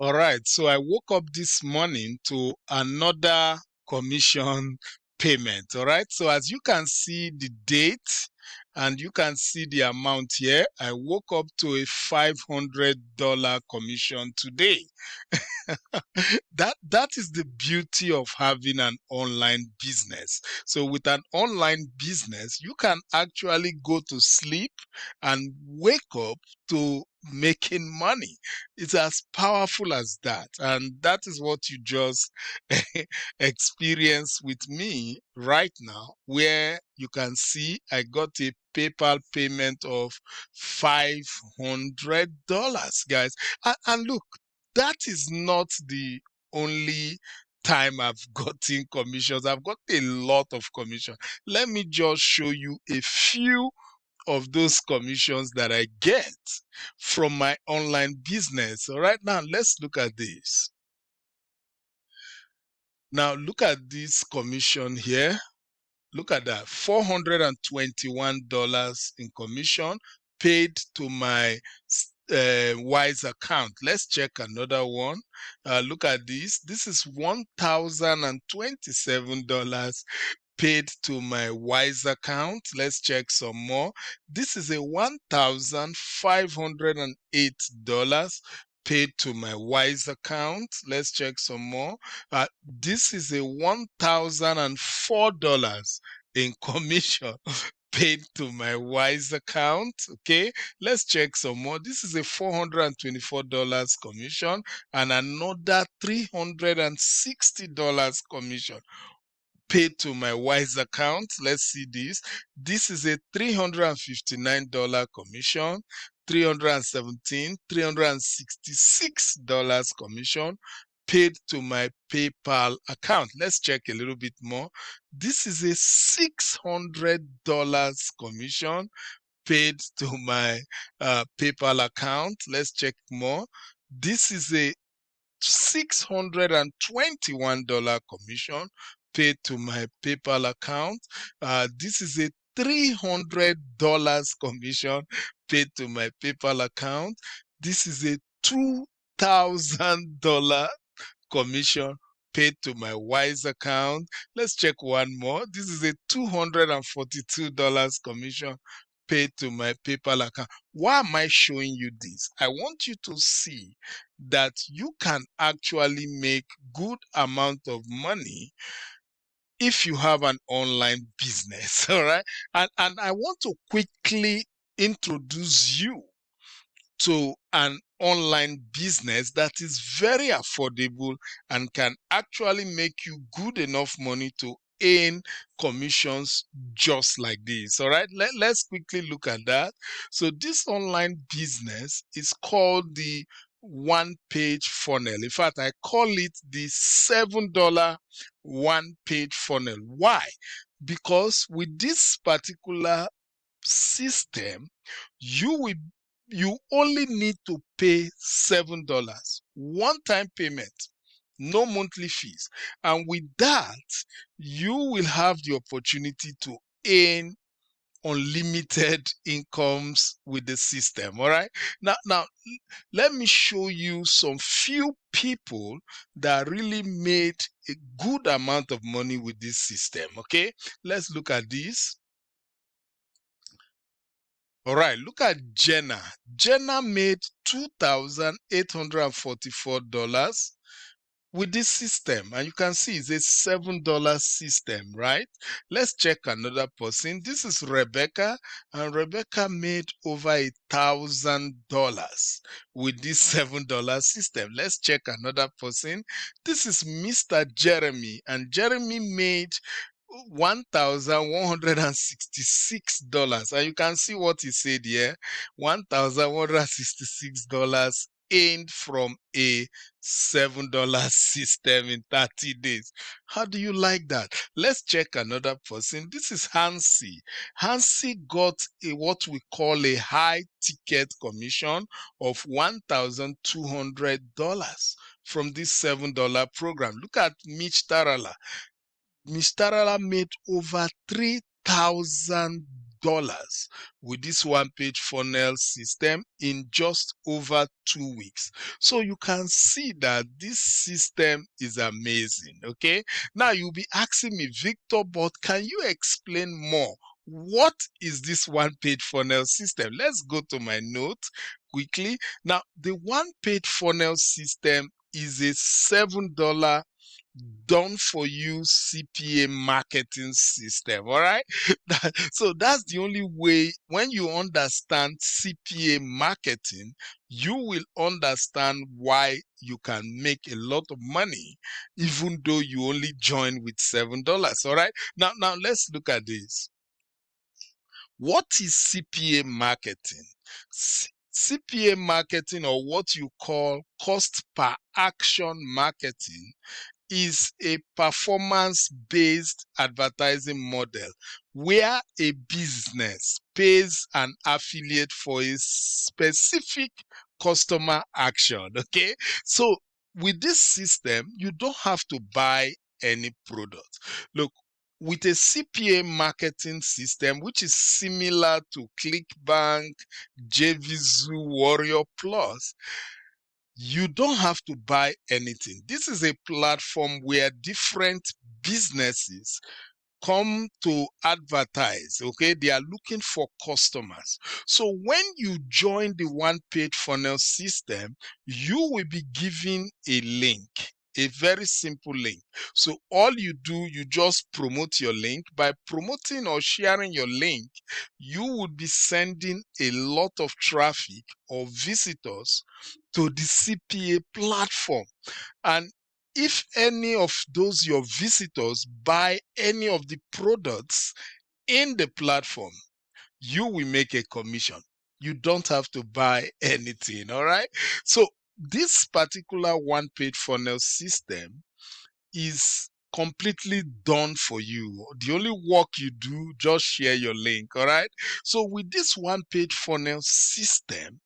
All right, so I woke up this morning to another commission payment. All right, so as you can see the date and you can see the amount here, I woke up to a $500 commission today. That is the beauty of having an online business. So with an online business, you can actually go to sleep and wake up to making money. It's as powerful as that. And that is what you just experience with me right now, where you can see I got a PayPal payment of $500, guys. And look, that is not the only time I've gotten commissions. I've got a lot of commission. Let me just show you a few of those commissions that I get from my online business. All right, now let's look at this. Now look at this commission here. Look at that, $421 in commission paid to my Wise account. Let's check another one. Look at this. This is $1,027 paid to my Wise account. Let's check some more. This is a $1,508 paid to my Wise account. Let's check some more. This is a $1,004 in commission paid to my Wise account. Okay, let's check some more. This is a $424 commission and another $360 commission paid to my Wise account. Let's see this. This is a $359 commission, $366 commission paid to my PayPal account. Let's check a little bit more. This is a $600 commission paid to my PayPal account. Let's check more. This is a $621 commission paid to my PayPal account. This is a $300 commission paid to my PayPal account. This is a $2,000 commission paid to my Wise account. Let's check one more. This is a $242 commission paid to my PayPal account. Why am I showing you this? I want you to see that you can actually make good amount of money if you have an online business. All right, and I want to quickly introduce you to an online business that is very affordable and can actually make you good enough money to earn commissions just like this. All right, let's quickly look at that. So this online business is called the one page funnel. In fact, I call it the $7 one page funnel. Why? Because with this particular system, you only need to pay $7, one-time payment, no monthly fees. And with that, you will have the opportunity to earn unlimited incomes with the system. All right. Now, let me show you some few people that really made a good amount of money with this system. Okay, let's look at this. All right, look at Jenna. Jenna made $2,844 with this system, and you can see it's a $7 system, right? Let's check another person. This is Rebecca, and Rebecca made over $1,000 with this $7 system. Let's check another person. This is Mr. Jeremy, and Jeremy made $1,166, and you can see what he said here. $1,166 earned from a $7 system in 30 days. How do you like that? Let's check another person. This is Hansi. Hansi got what we call a high ticket commission of $1,200 from this $7 program. Look at Mitch Tarala. Miss Tarala made over $3,000 with this one-page funnel system in just over 2 weeks. So you can see that this system is amazing. Okay, now you'll be asking me, Victor, but can you explain more? What is this one-page funnel system? Let's go to my note quickly. Now, the one-page funnel system is a $7 done for you CPA marketing system. All right. So that's the only way. When you understand CPA marketing, you will understand why you can make a lot of money, even though you only join with $7. All right. Now let's look at this. What is CPA marketing? CPA marketing, or what you call cost per action marketing, is a performance-based advertising model where a business pays an affiliate for a specific customer action. Okay, so with this system, you don't have to buy any product. Look, with a CPA marketing system, which is similar to ClickBank, JVZoo, Warrior Plus, you don't have to buy anything. This is a platform where different businesses come to advertise. Okay, they are looking for customers. So when you join the one-page funnel system, you will be given a link, a very simple link. So all you do, you just promote your link. By promoting or sharing your link, you would be sending a lot of traffic or visitors to the CPA platform. And if any of those your visitors buy any of the products in the platform, you will make a commission. You don't have to buy anything. All right. So this particular one-page funnel system is completely done for you. The only work you do, just share your link. All right. So with this one-page funnel system,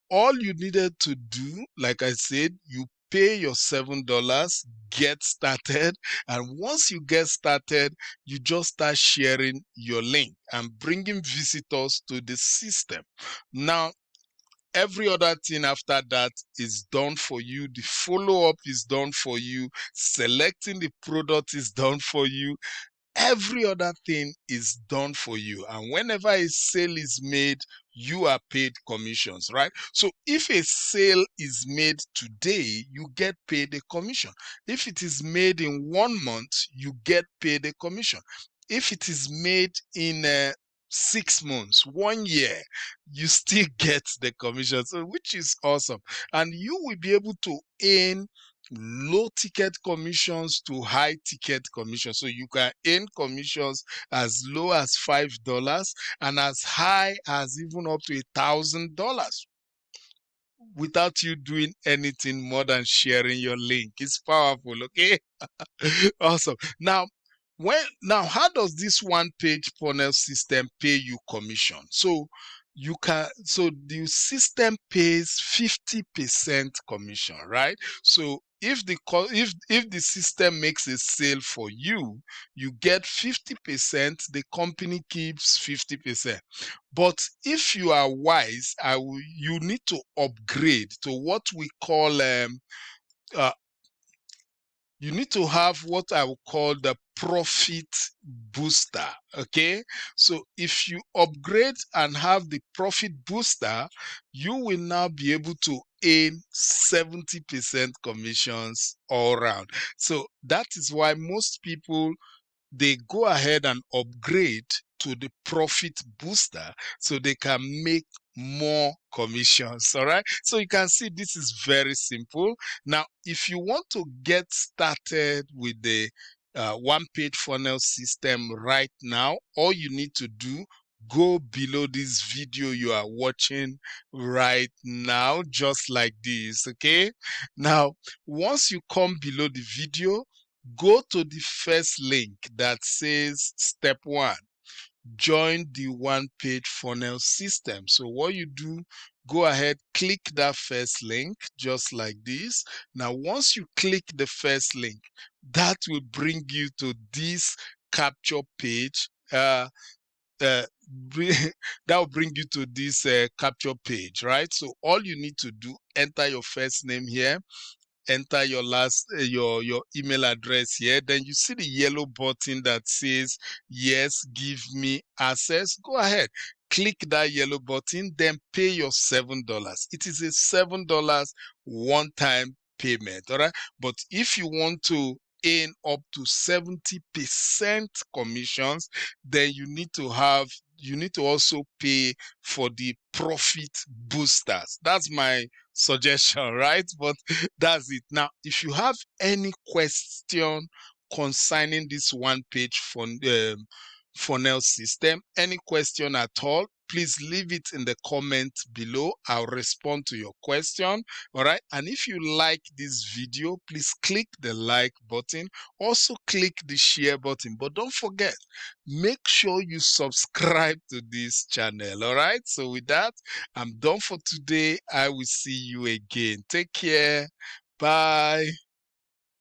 all you needed to do, like I said, you pay your $7, get started, and once you get started, you just start sharing your link and bringing visitors to the system. Now, every other thing after that is done for you. The follow-up is done for you. Selecting the product is done for you. Every other thing is done for you. And whenever a sale is made, you are paid commissions, right? So if a sale is made today, you get paid a commission. If it is made in 1 month, you get paid a commission. If it is made in 6 months, 1 year, you still get the commission, so which is awesome. And you will be able to earn low ticket commissions to high ticket commissions. So you can earn commissions as low as $5 and as high as even up to $1,000 without you doing anything more than sharing your link. It's powerful. Okay. Awesome. Now, how does this one-page funnel system pay you commission? So the system pays 50% commission, right? So if the system makes a sale for you, you get 50%, the company keeps 50%. But if you are wise, you need to upgrade to what we call you need to have what I would call the profit booster. Okay, so if you upgrade and have the profit booster, you will now be able to earn 70% commissions all around. So that is why most people, they go ahead and upgrade to the profit booster so they can make more commissions. All right, so you can see this is very simple. Now if you want to get started with the one-page funnel system right now, all you need to do, go below this video you are watching right now, just like this. Okay, now once you come below the video, go to the first link that says step 1, join the one-page funnel system. So what you do, go ahead, click that first link just like this. Now once you click the first link, that will bring you to this capture page. that will bring you to this capture page, right? So all you need to do, enter your first name here, enter your last your email address here, then you see the yellow button that says yes, give me access. Go ahead, click that yellow button, then pay your $7. It is a $7 one-time payment. All right, but if you want to earn up to 70% commissions, then you need to also pay for the profit boosters. That's my suggestion, right? But that's it. Now, if you have any question concerning this one page funnel system, any question at all, please leave it in the comment below. I'll respond to your question. All right, and if you like this video, please click the like button, also click the share button, but don't forget, make sure you subscribe to this channel. All right, so with that, I'm done for today. I will see you again. Take care. Bye.